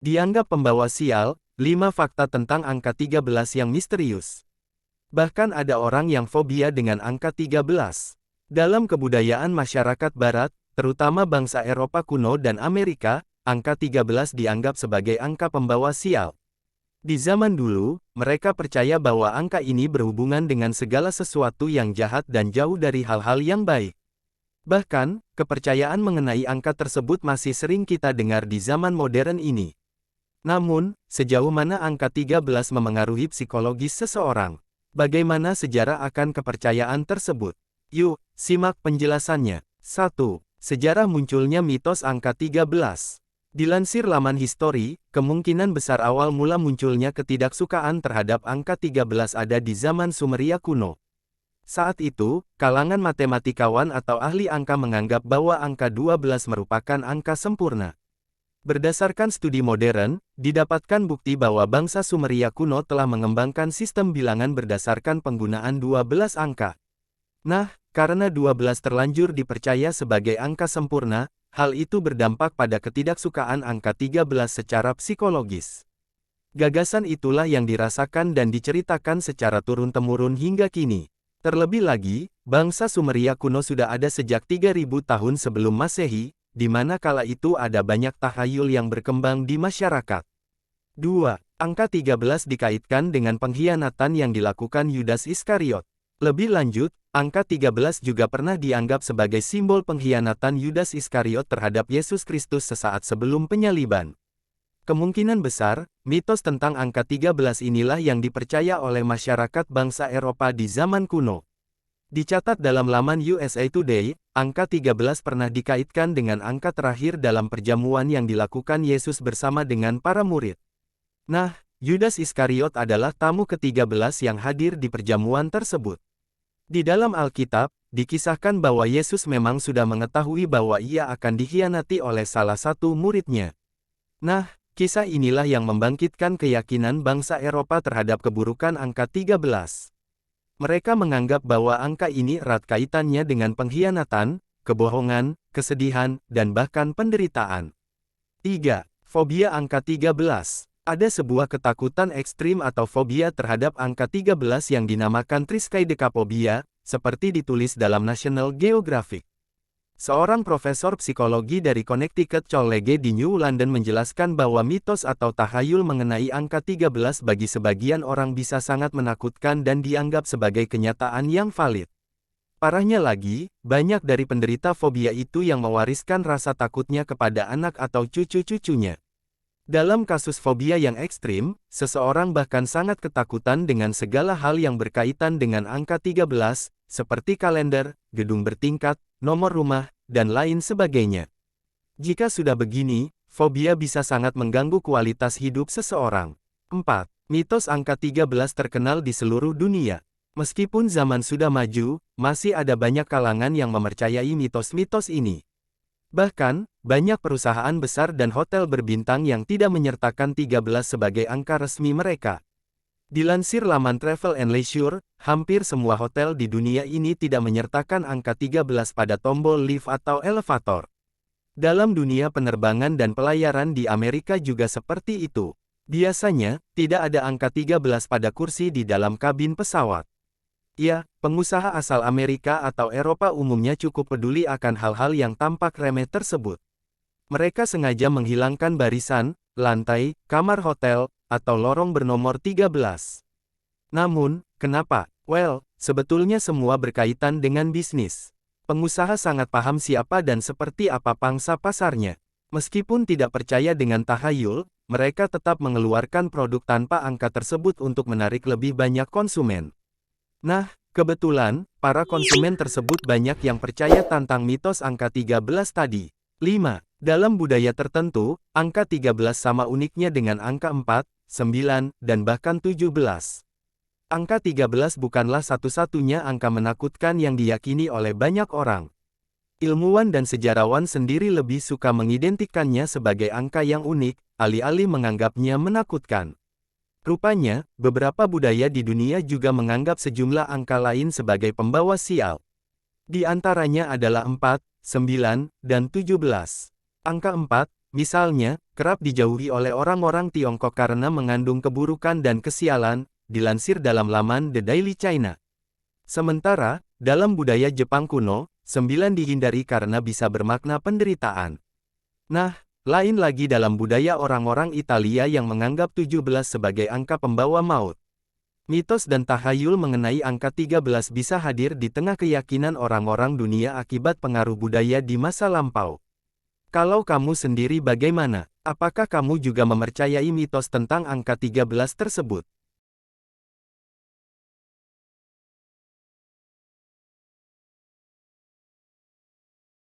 Dianggap pembawa sial, 5 fakta tentang angka 13 yang misterius. Bahkan ada orang yang fobia dengan angka 13. Dalam kebudayaan masyarakat barat, terutama bangsa Eropa kuno dan Amerika, angka 13 dianggap sebagai angka pembawa sial. Di zaman dulu, mereka percaya bahwa angka ini berhubungan dengan segala sesuatu yang jahat dan jauh dari hal-hal yang baik. Bahkan, kepercayaan mengenai angka tersebut masih sering kita dengar di zaman modern ini. Namun, sejauh mana angka 13 memengaruhi psikologis seseorang? Bagaimana sejarah akan kepercayaan tersebut? Yuk, simak penjelasannya. 1. Sejarah munculnya mitos angka 13. Dilansir laman History, kemungkinan besar awal mula munculnya ketidaksukaan terhadap angka 13 ada di zaman Sumeria kuno. Saat itu, kalangan matematikawan atau ahli angka menganggap bahwa angka 12 merupakan angka sempurna. Berdasarkan studi modern, didapatkan bukti bahwa bangsa Sumeria kuno telah mengembangkan sistem bilangan berdasarkan penggunaan 12 angka. Nah, karena 12 terlanjur dipercaya sebagai angka sempurna, hal itu berdampak pada ketidaksukaan angka 13 secara psikologis. Gagasan itulah yang dirasakan dan diceritakan secara turun-temurun hingga kini. Terlebih lagi, bangsa Sumeria kuno sudah ada sejak 3000 tahun sebelum Masehi, di mana kala itu ada banyak tahayul yang berkembang di masyarakat. 2. Angka 13 dikaitkan dengan pengkhianatan yang dilakukan Yudas Iskariot. Lebih lanjut, angka 13 juga pernah dianggap sebagai simbol pengkhianatan Yudas Iskariot terhadap Yesus Kristus sesaat sebelum penyaliban. Kemungkinan besar, mitos tentang angka 13 inilah yang dipercaya oleh masyarakat bangsa Eropa di zaman kuno. Dicatat dalam laman USA Today, angka 13 pernah dikaitkan dengan angka terakhir dalam perjamuan yang dilakukan Yesus bersama dengan para murid. Nah, Yudas Iskariot adalah tamu ke-13 yang hadir di perjamuan tersebut. Di dalam Alkitab, dikisahkan bahwa Yesus memang sudah mengetahui bahwa ia akan dikhianati oleh salah satu muridnya. Nah, kisah inilah yang membangkitkan keyakinan bangsa Eropa terhadap keburukan angka 13. Mereka menganggap bahwa angka ini erat kaitannya dengan pengkhianatan, kebohongan, kesedihan, dan bahkan penderitaan. 3. Fobia angka 13. Ada sebuah ketakutan ekstrim atau fobia terhadap angka 13 yang dinamakan triskaidekaphobia, seperti ditulis dalam National Geographic. Seorang profesor psikologi dari Connecticut College di New London menjelaskan bahwa mitos atau tahayul mengenai angka 13 bagi sebagian orang bisa sangat menakutkan dan dianggap sebagai kenyataan yang valid. Parahnya lagi, banyak dari penderita fobia itu yang mewariskan rasa takutnya kepada anak atau cucu-cucunya. Dalam kasus fobia yang ekstrim, seseorang bahkan sangat ketakutan dengan segala hal yang berkaitan dengan angka 13, seperti kalender, gedung bertingkat, nomor rumah, dan lain sebagainya. Jika sudah begini, fobia bisa sangat mengganggu kualitas hidup seseorang. 4. Mitos angka 13 terkenal di seluruh dunia. Meskipun zaman sudah maju, masih ada banyak kalangan yang mempercayai mitos-mitos ini. Bahkan, banyak perusahaan besar dan hotel berbintang yang tidak menyertakan 13 sebagai angka resmi mereka. Dilansir laman Travel and Leisure, hampir semua hotel di dunia ini tidak menyertakan angka 13 pada tombol lift atau elevator. Dalam dunia penerbangan dan pelayaran di Amerika juga seperti itu. Biasanya, tidak ada angka 13 pada kursi di dalam kabin pesawat. Ya, pengusaha asal Amerika atau Eropa umumnya cukup peduli akan hal-hal yang tampak remeh tersebut. Mereka sengaja menghilangkan barisan, lantai, kamar hotel, atau lorong bernomor 13. Namun, kenapa? Well, sebetulnya semua berkaitan dengan bisnis. Pengusaha sangat paham siapa dan seperti apa pangsa pasarnya. Meskipun tidak percaya dengan tahayul, mereka tetap mengeluarkan produk tanpa angka tersebut untuk menarik lebih banyak konsumen. Nah, kebetulan, para konsumen tersebut banyak yang percaya tentang mitos angka 13 tadi. 5. Dalam budaya tertentu, angka 13 sama uniknya dengan angka 4, 9, dan bahkan 17. Angka 13 bukanlah satu-satunya angka menakutkan yang diyakini oleh banyak orang. Ilmuwan dan sejarawan sendiri lebih suka mengidentikannya sebagai angka yang unik, alih-alih menganggapnya menakutkan. Rupanya, beberapa budaya di dunia juga menganggap sejumlah angka lain sebagai pembawa sial. Di antaranya adalah 4, 9, dan 17. Angka 4, Misalnya, kerap dijauhi oleh orang-orang Tiongkok karena mengandung keburukan dan kesialan, dilansir dalam laman The Daily China. Sementara, dalam budaya Jepang kuno, 9 dihindari karena bisa bermakna penderitaan. Nah, lain lagi dalam budaya orang-orang Italia yang menganggap 17 sebagai angka pembawa maut. Mitos dan tahayul mengenai angka 13 bisa hadir di tengah keyakinan orang-orang dunia akibat pengaruh budaya di masa lampau. Kalau kamu sendiri bagaimana? Apakah kamu juga mempercayai mitos tentang angka 13 tersebut?